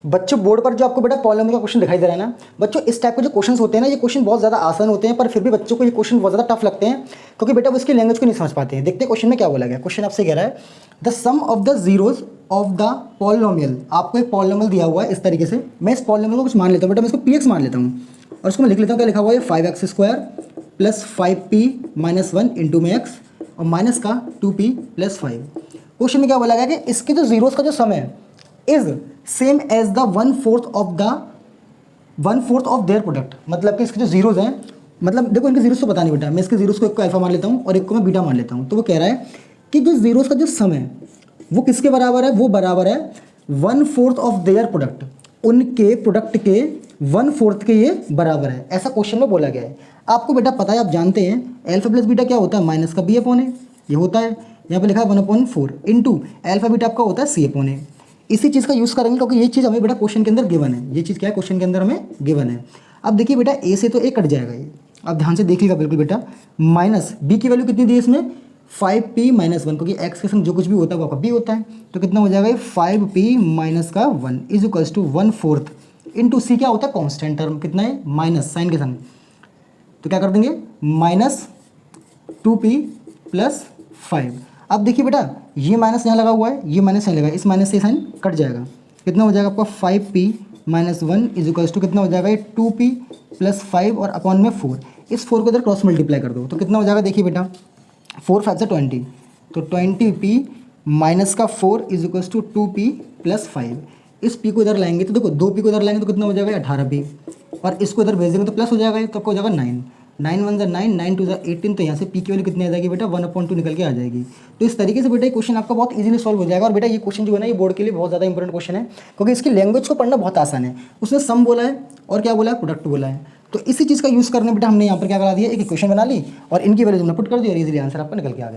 बच्चों बोर्ड पर जो आपको बेटा पॉलिनोमियल का क्वेश्चन दिखाई दे रहा है ना बच्चों, इस टाइप के जो क्वेश्चंस होते हैं ना, ये क्वेश्चन बहुत ज़्यादा आसान होते हैं, पर फिर भी बच्चों को ये क्वेश्चन बहुत ज़्यादा टफ लगते हैं क्योंकि बेटा वो इसकी लैंग्वेज को नहीं समझ पाते हैं। देखते हैं क्वेश्चन में क्या बोला गया। क्वेश्चन आपसे कह रहा है the sum of the zeros of the polynomial. आपको एक पॉलिनोमियल दिया हुआ है इस तरीके से। मैं इस पॉलिनोमियल को कुछ मान लेता हूँ बेटा, मैं इसको पी एक्स मान लेता हूँ और उसको मैं लिख लेता हूँ। क्या लिखा हुआ है? 5x² plus 5p minus 1 into में एक्स और माइनस का 2p प्लस 5। क्वेश्चन में क्या बोला गया कि इसके जो जीरोस का जो सम है is same as the 1/4 of their product. मतलब कि इसके जो जीरोज हैं, मतलब देखो इनके जीरोस तो पता नहीं बेटा, मैं इसके जीरोस को एक को अल्फा मान लेता हूँ और एक को मैं बीटा मान लेता हूँ। तो वो कह रहा है कि जो जीरोस का जो सम है वो किसके बराबर है? वो बराबर है 1/4 ऑफ देयर प्रोडक्ट। उनके प्रोडक्ट के 1/4 के ये बराबर है, ऐसा क्वेश्चन में बोला गया है। आपको बेटा पता है, आप जानते हैं अल्फा प्लस बीटा क्या होता है? माइनस का b/a ये होता है। यहाँ पे लिखा है 1/4 इंटू अल्फा बीटा आपका होता है c/a। इसी चीज़ का यूज़ करेंगे क्योंकि ये चीज़ हमें बेटा क्वेश्चन के अंदर गिवन है। ये चीज़ क्या है? क्वेश्चन के अंदर हमें गिवन है। अब देखिए बेटा, ए से तो ए कट जाएगा, ये अब ध्यान से देखिएगा बिल्कुल बेटा। माइनस बी की वैल्यू कितनी दी है इसमें? 5p माइनस 1, क्योंकि एक्स के संग जो कुछ भी होता है वो आपका b होता है। तो कितना हो जाएगा? 5p माइनस का 1 इज इक्वल्स टू 1/4 इंटू सी क्या होता है? कॉन्स्टेंट टर्म कितना है? माइनस साइन के संग। तो क्या कर देंगे? Minus 2p plus 5। अब देखिए बेटा, ये माइनस यहाँ लगा हुआ है, ये माइनस यहाँ लगा, इस माइनस से साइन कट जाएगा। कितना हो जाएगा आपका? 5p minus 1 is equals to कितना हो जाएगा? 2p प्लस 5 और अपॉन में 4। इस 4 को इधर क्रॉस मल्टीप्लाई कर दो तो कितना हो जाएगा? देखिए बेटा, 4 5 से 20, तो 20p माइनस का 4 is equals to 2p plus 5। इस p को इधर लाएंगे तो देखो, 2p को इधर लाएंगे तो कितना हो जाएगा? 18p, और इसको इधर भेज देंगे तो प्लस हो जाएगा, तो आपको हो जाएगा 9। 9 1 9, 9 2 18। तो यहाँ से p की वैल्यू कितनी आ जाएगी बेटा? 1/2 निकल के आ जाएगी। तो इस तरीके से बेटा ये क्वेश्चन आपका बहुत इजीली सॉल्व हो जाएगा। और बेटा ये क्वेश्चन जो है ना, ये बोर्ड के लिए बहुत ज़्यादा इंपॉर्टेंट क्वेश्चन है क्योंकि इसकी लैंग्वेज को पढ़ना बहुत आसान है। उसने सम बोला है और क्या बोला है? प्रोडक्ट बोला है। तो इसी चीज़ का यूज़ करने बेटा हमने यहाँ पर क्या करा दिया, एक इक्वेशन बना ली और इनकी वैल्यूज हमने पुट कर दी और इजीली आंसर आपका निकल के आ गया।